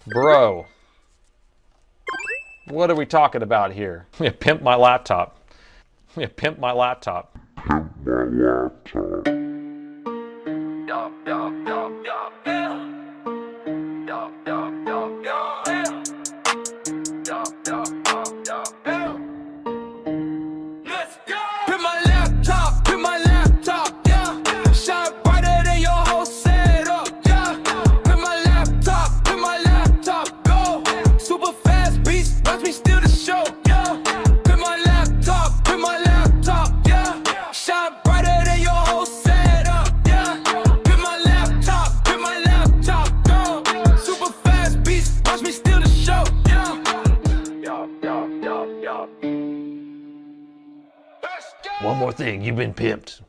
Bro, what are we talking about here? Pimp my laptop. Pimp my laptop. One more thing, you've been pimped.